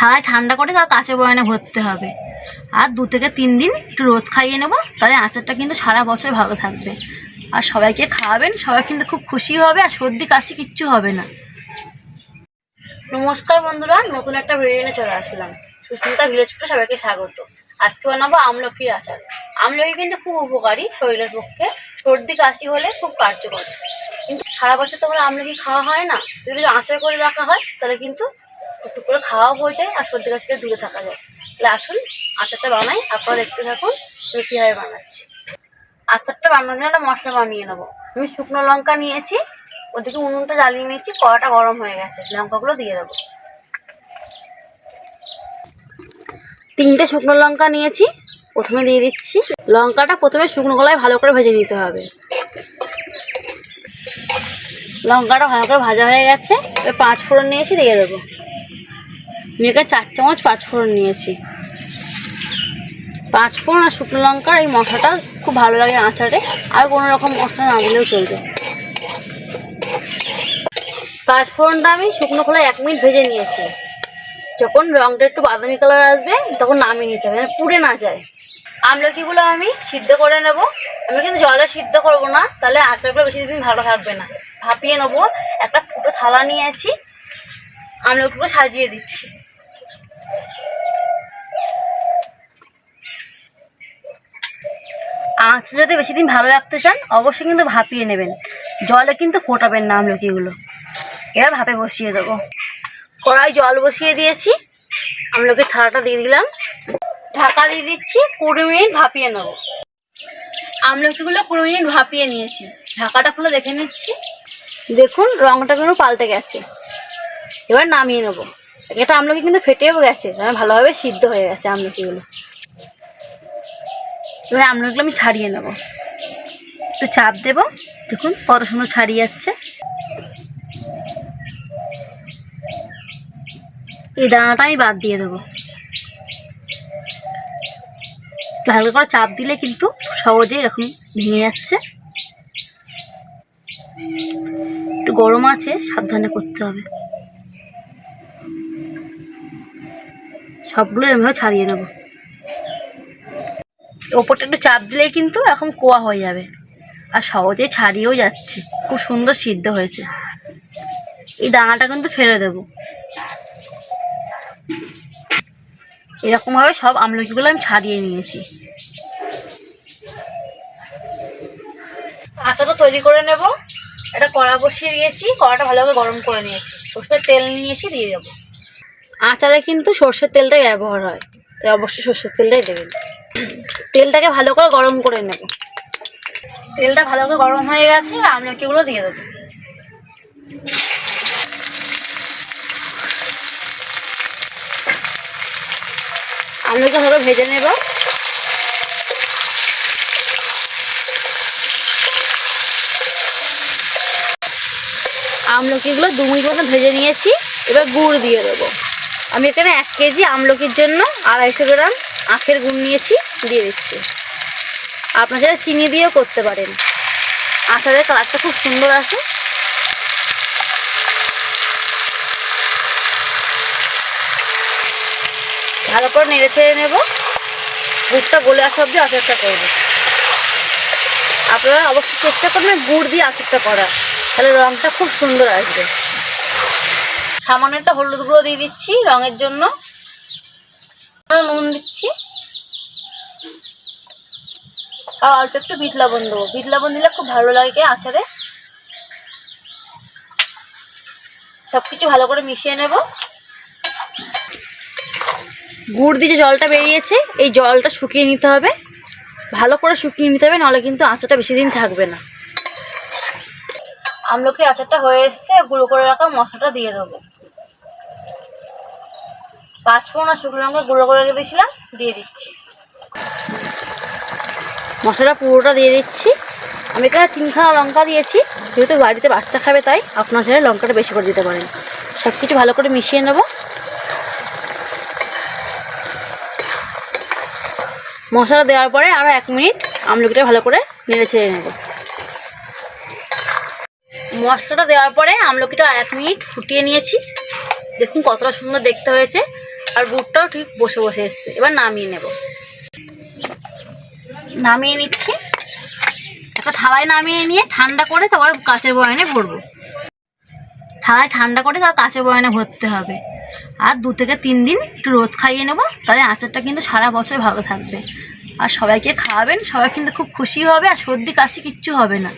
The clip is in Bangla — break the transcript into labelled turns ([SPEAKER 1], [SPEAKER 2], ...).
[SPEAKER 1] থালায় ঠান্ডা করে তার কাঁচের বয়ানে ভরতে হবে। আর 2 থেকে 3 দিন একটু রোদ খাইয়ে নেবো, তাহলে আচারটা কিন্তু সারা বছর ভালো থাকবে। আর সবাইকে খাওয়াবেন, সবাই কিন্তু খুব খুশি হবে, আর সর্দি কাশি কিচ্ছু হবে না। নমস্কার বন্ধুরা, নতুন একটা ভিডিও নিয়ে চলে আসলাম। সুস্মিতা ভিলেজ ফুডে সবাইকে স্বাগত। আজকে বানাবো আমলকির আচার। আমলকি কিন্তু খুব উপকারী শরীরের পক্ষে, সর্দি কাশি হলে খুব কার্যকর। কিন্তু সারা বছর তো আমলকি খাওয়া হয় না, যদি আচার করে রাখা হয় তাহলে কিন্তু একটু করে খাওয়াও হয়ে যায় আর সর্দি কাশিটা দূরে থাকা যায়। তাহলে আসুন আচারটা বানাই, আপনারা দেখতে থাকুন আমি কীভাবে বানাচ্ছি। আচারটা বানানোর জন্য একটা মশলা বানিয়ে নেবো। আমি শুকনো লঙ্কা নিয়েছি, ওদিকে উনুনটা জ্বালিয়ে নিয়েছি, কড়াটা গরম হয়ে গেছে, লঙ্কাগুলো দিয়ে দেবো। 3টে শুকনো লঙ্কা নিয়েছি, প্রথমে দিয়ে দিচ্ছি। লঙ্কাটা প্রথমে শুকনো গলায় ভালো করে ভেজে নিতে হবে। লঙ্কাটা ভালো করে ভাজা হয়ে গেছে, এবার 5 ফোড়ন নিয়েছি, দিয়ে দেবো। আমি এখানে 4 চামচ 5 ফোড়ন নিয়েছি। 5 ফোড়ন আর শুকনো লঙ্কার এই মশলাটা খুব ভালো লাগে আচারে, আর কোনো রকম মশলা না দিলেও চলবে। 5 ফোড়নটা আমি শুকনো খোলায় 1 মিনিট ভেজে নিয়েছি। যখন রঙটা একটু বাদামি কালার আসবে তখন নামিয়ে নিতে হবে, পুড়ে না যায়। আমলকিগুলো আমি সিদ্ধ করে নেব। আমি কিন্তু জলে সিদ্ধ করব না, তাহলে আচারগুলো বেশি দিন ভালো থাকবে না। ভাপিয়ে নেবো। একটা ফুটো থালা নিয়েছি, আমলকিগুলো সাজিয়ে দিচ্ছি। আঁচ যদি বেশি দিন ভালো রাখতে চান অবশ্যই কিন্তু ভাপিয়ে নেবেন, জলে কিন্তু ফোটাবেন না আমলকিগুলো। এবার ভাপে বসিয়ে দেবো। কড়াই জল বসিয়ে দিয়েছি, আমলকির থালাটা দিয়ে দিলাম, ঢাকা দিয়ে দিচ্ছি। 20 মিনিট ভাপিয়ে নেব। আমলকিগুলো 20 মিনিট ভাপিয়ে নিয়েছি, ঢাকাটা খুলে দেখে নিচ্ছি। দেখুন রঙটা কিন্তু পাল্টে গেছে। এবার নামিয়ে নেব। এটা আমলকি কিন্তু ফেটেও গেছে, ভালোভাবে সিদ্ধ হয়ে গেছে আমলকিগুলো। এবার আমলকিগুলো আমি ছাড়িয়ে নেব, একটু চাপ দেব। দেখুন কত সুন্দর ছাড়িয়ে যাচ্ছে। এই দানাটা আমি বাদ দিয়ে দেবো। হালকা করে চাপ দিলে কিন্তু সহজেই এরকম ভেঙে যাচ্ছে। একটু গরম আছে, সাবধানে করতে হবে। সবগুলো এরকমভাবে ছাড়িয়ে নেব। ওপরটা একটু চাপ দিলেই কিন্তু এরকম কোয়া হয়ে যাবে, আর সহজেই ছাড়িয়েও যাচ্ছে। খুব সুন্দর সিদ্ধ হয়েছে। এই দানাটা কিন্তু ফেলে দেব। এরকমভাবে সব আমলকিগুলো আমি ছাড়িয়ে নিয়েছি। আচারটা তৈরি করে নেব। একটা কড়া বসিয়ে দিয়েছি, কড়াটা ভালোভাবে গরম করে নিয়েছি। সরষের তেল নিয়েছি, দিয়ে দেবো। আচারে কিন্তু সরষের তেলটাই ব্যবহার হয়, তাই অবশ্যই সরষের তেলটাই দেবেন। তেলটাকে ভালো করে গরম করে নেব। তেলটা ভালো করে গরম হয়ে গেছে, আমলকিগুলো দিয়ে দেবো। আমলকি ভালো ভেজে নেব। আমলকিগুলো 2 মিনিট মতো ভেজে নিয়েছি। এবার গুড় দিয়ে দেবো। আমি এখানে 1 কেজি আমলকির জন্য 250 গ্রাম আখের গুড় নিয়েছি, দিয়ে দিচ্ছি। আপনারা চাইলে চিনি দিয়েও করতে পারেন, আচারের কালারটা খুব সুন্দর আসে। ভালো করে নেড়ে ছেড়ে নেব। গুড়টা গলে আসা অবধি আচারটা করবো। আপনারা অবশ্যই চেষ্টা করবেন গুড় দিয়ে আচারটা করা, তাহলে রঙটা খুব সুন্দর আসবে। সামান্য একটা হলুদ গুঁড়ো দিয়ে দিচ্ছি রঙের জন্য। নুন দিচ্ছি, আর অল্প একটু বিট লবণ দেবো। বিট লবণ দিলে খুব ভালো লাগে আচারে। সব কিছু ভালো করে মিশিয়ে নেব। গুড় দিয়ে যে জলটা বেরিয়েছে, এই জলটা শুকিয়ে নিতে হবে, ভালো করে শুকিয়ে নিতে হবে, নাহলে কিন্তু আচারটা বেশি দিন থাকবে না। আমলকি আচারটা হয়ে এসছে, গুঁড়ো করে রাখা মশলাটা দিয়ে দেবো। 5 ফোড়ন আর শুকনো লঙ্কা গুঁড়ো করে রেখে দিয়েছিলাম, দিয়ে দিচ্ছি। মশলাটা পুরোটা দিয়ে দিচ্ছি। আমি এখানে 3খানা লঙ্কা দিয়েছি, যেহেতু বাড়িতে বাচ্চা খাবে তাই আপনার চাইলে লঙ্কাটা বেশি করে দিতে পারেন। সব কিছু ভালো করে মিশিয়ে নেব। মশলা দেওয়ার পরে আরও 1 মিনিট আমলকিটা ভালো করে নেড়ে ছেড়ে নেব। মশলাটা দেওয়ার পরে আমলকিটা 1 মিনিট ফুটিয়ে নিয়েছি। দেখুন কতটা সুন্দর দেখতে হয়েছে। আর গুড়টাও ঠিক বসে বসে এসছে। এবার নামিয়ে নেব, নামিয়ে নিচ্ছি। একটা থালায় নামিয়ে নিয়ে ঠান্ডা করে তারপর কাঁচের বয়ানে ভরবো। থালায় ঠান্ডা করে তার কাঁচের বয়ানে ভরতে হবে। আর 2 থেকে 3 দিন একটু রোদ খাইয়ে নেবো, তাহলে আচারটা কিন্তু সারা বছর ভালো থাকবে। আর সবাইকে খাওয়াবেন, সবাই কিন্তু খুব খুশি হবে, আর সর্দি কাশি কিচ্ছু হবে না।